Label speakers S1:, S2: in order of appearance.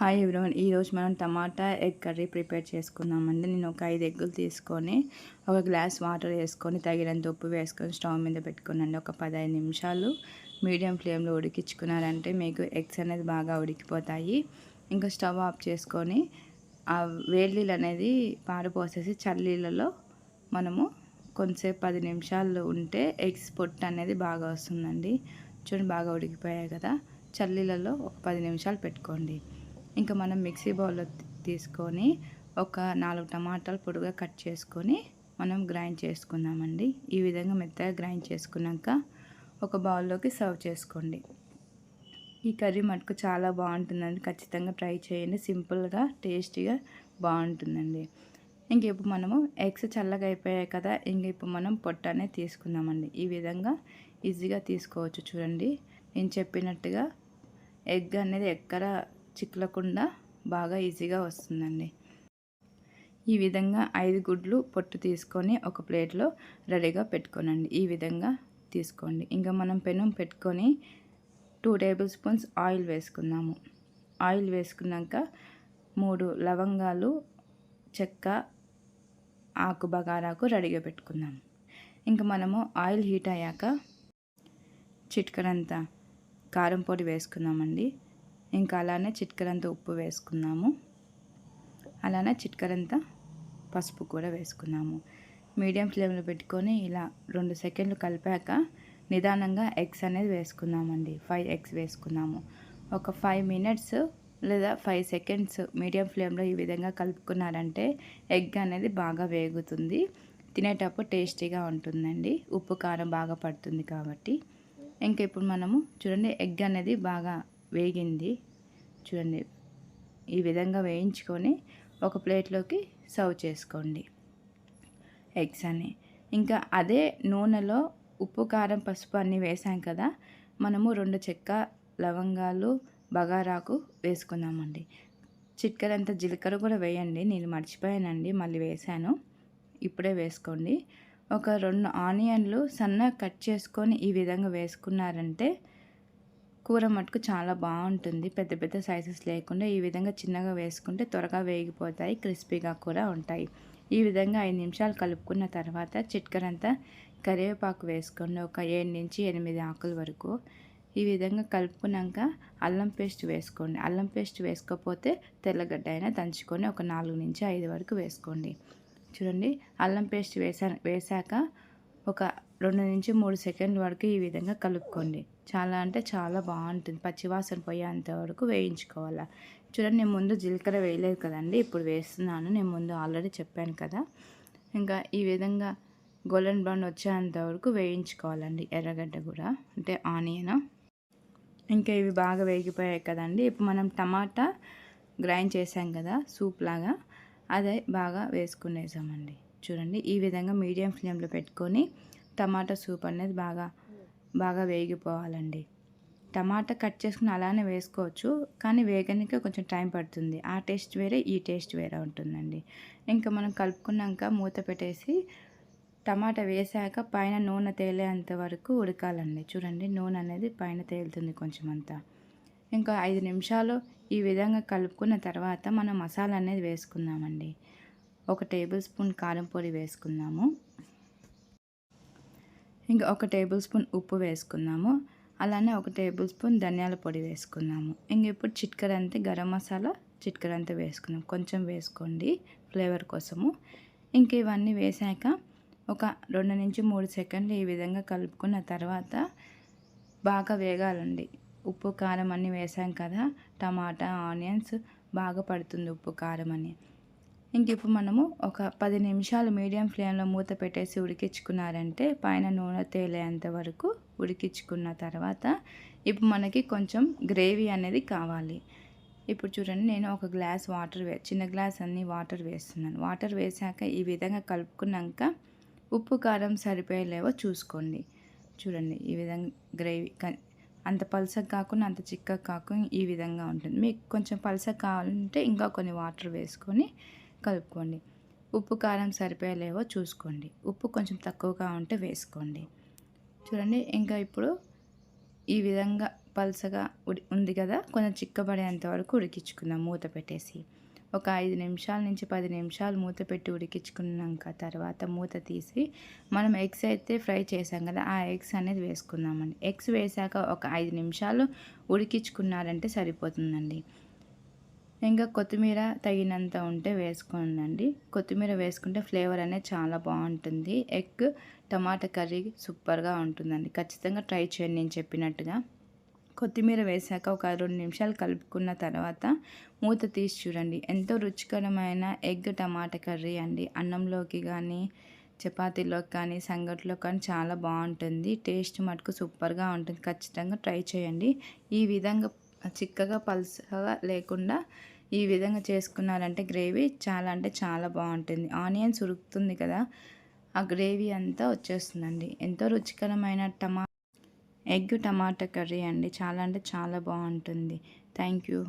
S1: Hi everyone, ఈరోజు మనం tomato egg curry prepare చేసుకుందామండి. నేను ఒక 5 ఎగ్గులు తీసుకొని ఒక గ్లాస్ వాటర్ వేసుకొని తగినంత ఉప్పు వేసుకొని స్టవ్ మీద పెట్టుకున్నాండి. ఒక 15 నిమిషాలు మీడియం ఫ్లేమ్లో ఉడికించుకున్నారంటే మీకు ఎగ్స్ అనేది బాగా ఉడికిపోతాయి. ఇంకా స్టవ్ ఆఫ్ చేసుకొని ఆ వేడి నీళ్ళు అనేది పారపోసేసి చల్లనీళ్ళలో మనము కొంతసేపు 10 నిమిషాలు ఉంటే ఎగ్స్ పొట్టు అనేది బాగా వస్తుందండి. చూడండి, బాగా ఉడికిపోయాయి కదా. చల్లనీళ్ళలో ఒక 10 నిమిషాలు పెట్టుకోండి. ఇంకా మనం మిక్సీ బౌల్లో తీసుకొని ఒక 4 టమాటాలు పొడిగా కట్ చేసుకొని మనం గ్రైండ్ చేసుకుందామండి. ఈ విధంగా మెత్తగా గ్రైండ్ చేసుకున్నాక ఒక బౌల్లోకి సర్వ్ చేసుకోండి. ఈ కర్రీ మటుకు చాలా బాగుంటుందండి, ఖచ్చితంగా ట్రై చేయండి. సింపుల్గా టేస్టీగా బాగుంటుందండి. ఇంక ఇప్పుడు మనము ఎగ్స్ చల్లగా అయిపోయాయి కదా, ఇంక ఇప్పుడు మనం పొట్టు అనేది తీసుకుందామండి. ఈ విధంగా ఈజీగా తీసుకోవచ్చు. చూడండి, నేను చెప్పినట్టుగా ఎగ్ అనేది ఎక్కడ చిక్కలకుండా బాగా ఈజీగా వస్తుందండి. ఈ విధంగా 5 గుడ్లు పొట్టు తీసుకొని ఒక ప్లేట్లో రెడీగా పెట్టుకోనండి. ఈ విధంగా తీసుకోండి. ఇంకా మనం పెనం పెట్టుకొని 2 టేబుల్ స్పూన్స్ ఆయిల్ వేసుకుందాము. ఆయిల్ వేసుకున్నాక 3 లవంగాలు, చెక్క, ఆకు బగారాకు రెడీగా పెట్టుకుందాము. ఇంకా మనము ఆయిల్ హీట్ అయ్యాక చిటికెడంత కారం పొడి వేసుకుందామండి. ఇంకా అలానే చిటికెడంత ఉప్పు వేసుకున్నాము. అలానే చిటికెడంత పసుపు కూడా వేసుకున్నాము. మీడియం ఫ్లేమ్లో పెట్టుకొని ఇలా 2 సెకండ్లు కలిపాక నిదానంగా ఎగ్స్ అనేది వేసుకుందామండి. 5 ఎగ్స్ వేసుకున్నాము. ఒక 5 మినిట్స్ లేదా 5 సెకండ్స్ మీడియం ఫ్లేమ్లో ఈ విధంగా కలుపుకున్నారంటే ఎగ్ అనేది బాగా వేగుతుంది. తినేటప్పుడు టేస్టీగా ఉంటుందండి. ఉప్పు కారం బాగా పడుతుంది కాబట్టి. ఇంకా ఇప్పుడు మనము చూడండి, ఎగ్ అనేది బాగా వేగింది. చూడండి, ఈ విధంగా వేయించుకొని ఒక ప్లేట్లోకి సర్వ్ చేసుకోండి ఎగ్స్ అన్ని. ఇంకా అదే నూనెలో ఉప్పు, కారం, పసుపు అన్నీ వేసాం కదా, మనము 2 చెక్క, లవంగాలు, బగారాకు వేసుకుందామండి. చిటికెడంత జీలకర్ర కూడా వేయండి. నేను మర్చిపోయానండి, మళ్ళీ వేసాను. ఇప్పుడే వేసుకోండి. ఒక 2 ఆనియన్లు సన్నగా కట్ చేసుకొని ఈ విధంగా వేసుకున్నారంటే కూర మటుకు చాలా బాగుంటుంది. పెద్ద పెద్ద సైజెస్ లేకుండా ఈ విధంగా చిన్నగా వేసుకుంటే త్వరగా వేగిపోతాయి, క్రిస్పీగా కూడా ఉంటాయి. ఈ విధంగా 5 నిమిషాలు కలుపుకున్న తర్వాత చిటికెడంతా కరివేపాకు వేసుకోండి. ఒక 7 నుంచి 8 ఆకుల వరకు. ఈ విధంగా కలుపుకున్నాక అల్లం పేస్ట్ వేసుకోండి. అల్లం పేస్ట్ వేసుకోకపోతే తెల్లగడ్డ అయినా దంచుకొని ఒక 4 నుంచి 5 వరకు వేసుకోండి. చూడండి, అల్లం పేస్ట్ వేసాక ఒక 2 నుంచి 3 సెకండ్ల వరకు ఈ విధంగా కలుపుకోండి. చాలా అంటే చాలా బాగుంటుంది. పచ్చివాసన పోయేంత వరకు వేయించుకోవాలి. చూడండి, నేను ముందు జీలకర్ర వేయలేదు కదండి, ఇప్పుడు వేస్తున్నాను. నేను ముందు ఆల్రెడీ చెప్పాను కదా. ఇంకా ఈ విధంగా గోల్డెన్ బ్రౌన్ వచ్చేంత వరకు వేయించుకోవాలండి. ఎర్రగడ్డ కూడా అంటే ఆనియన్. ఇంకా ఇవి బాగా వేగిపోయాయి కదండి. ఇప్పుడు మనం టమాటా గ్రైండ్ చేసాం కదా సూప్ లాగా, అదే బాగా వేసుకునేసామండి. చూడండి, ఈ విధంగా మీడియం ఫ్లేమ్లో పెట్టుకొని టమాటా సూప్ అనేది బాగా వేగిపోవాలండి. టమాటా కట్ చేసుకుని అలానే వేసుకోవచ్చు, కానీ వేగడానికి కొంచెం టైం పడుతుంది. ఆ టేస్ట్ వేరే, ఈ టేస్ట్ వేరే ఉంటుందండి. ఇంకా మనం కలుపుకున్నాక మూత పెట్టేసి టమాటా వేసాక పైన నూనె తేలేంత వరకు ఉడకాలండి. చూడండి, నూనె అనేది పైన తేలుతుంది కొంచెం అంతా. ఇంకా 5 నిమిషాలు ఈ విధంగా కలుపుకున్న తర్వాత మనం మసాలా అనేది వేసుకుందామండి. 1 టేబుల్ స్పూన్ కారం పొడి వేసుకుందాము. ఇంకా 1 టేబుల్ స్పూన్ ఉప్పు వేసుకుందాము. అలానే 1 టేబుల్ స్పూన్ ధనియాల పొడి వేసుకుందాము. ఇంక ఇప్పుడు చిటికెడంత గరం మసాలా చిటికెడంత వేసుకుందాం. కొంచెం వేసుకోండి ఫ్లేవర్ కోసము. ఇంక ఇవన్నీ వేసాక ఒక 2 నుంచి 3 సెకండ్లు ఈ విధంగా కలుపుకున్న తర్వాత బాగా వేగాలండి. ఉప్పు, కారం అన్నీ వేసాం కదా, టమాటా, ఆనియన్స్ బాగా పడుతుంది ఉప్పు, కారం అని. ఇంక ఇప్పుడు మనము ఒక 10 నిమిషాలు మీడియం ఫ్లేమ్లో మూత పెట్టేసి ఉడికించుకున్నారంటే పైన నూనె తేలేంత వరకు ఉడికించుకున్న తర్వాత ఇప్పుడు మనకి కొంచెం గ్రేవీ అనేది కావాలి. ఇప్పుడు చూడండి, నేను ఒక గ్లాస్ వాటర్ చిన్న గ్లాస్ అన్ని వాటర్ వేస్తున్నాను. వాటర్ వేసాక ఈ విధంగా కలుపుకున్నాక ఉప్పు, కారం సరిపోయేలేవో చూసుకోండి. చూడండి, ఈ విధంగా గ్రేవీ అంత పలసగా కాకుండా అంత చిక్కగా కాకుండా ఈ విధంగా ఉంటుంది. మీకు కొంచెం పలసగా కావాలంటే ఇంకా కొన్ని వాటర్ వేసుకొని కలుపుకోండి. ఉప్పు, కారం సరిపోయేలేవో చూసుకోండి. ఉప్పు కొంచెం తక్కువగా ఉంటే వేసుకోండి. చూడండి, ఇంకా ఇప్పుడు ఈ విధంగా పలసగా ఉంది కదా, కొంచెం చిక్కబడేంత వరకు ఉడికించుకుందాం మూత పెట్టేసి. ఒక 5 నిమిషాల నుంచి 10 నిమిషాలు మూత పెట్టి ఉడికించుకున్నాక తర్వాత మూత తీసి మనం ఎగ్స్ అయితే ఫ్రై చేసాం కదా, ఆ ఎగ్స్ అనేది వేసుకుందామండి. ఎగ్స్ వేసాక ఒక 5 నిమిషాలు ఉడికించుకున్నారంటే సరిపోతుందండి. ఇంకా కొత్తిమీర తగినంత ఉంటే వేసుకోండి. కొత్తిమీర వేసుకుంటే ఫ్లేవర్ అనేది చాలా బాగుంటుంది. ఎగ్ టమాటా కర్రీ సూపర్గా ఉంటుందండి. ఖచ్చితంగా ట్రై చేయండి నేను చెప్పినట్టుగా. కొత్తిమీర వేసాక ఒక 2 నిమిషాలు కలుపుకున్న తర్వాత మూత తీసి చూడండి. ఎంతో రుచికరమైన ఎగ్ టమాటా కర్రీ అండి. అన్నంలోకి కానీ, చపాతీలోకి కానీ, సంగటిలోకి కానీ చాలా బాగుంటుంది. టేస్ట్ మటుకు సూపర్గా ఉంటుంది. ఖచ్చితంగా ట్రై చేయండి. ఈ విధంగా చిక్కగా పలుసగా లేకుండా ఈ విధంగా చేసుకున్నారంటే గ్రేవీ చాలా అంటే చాలా బాగుంటుంది. ఆనియన్స్ ఉడుకుతుంది కదా, ఆ గ్రేవీ అంతా వచ్చేస్తుందండి. ఎంతో రుచికరమైన ఎగ్ టమాటా కర్రీ అండి. చాలా అంటే చాలా బాగుంటుంది. Thank you.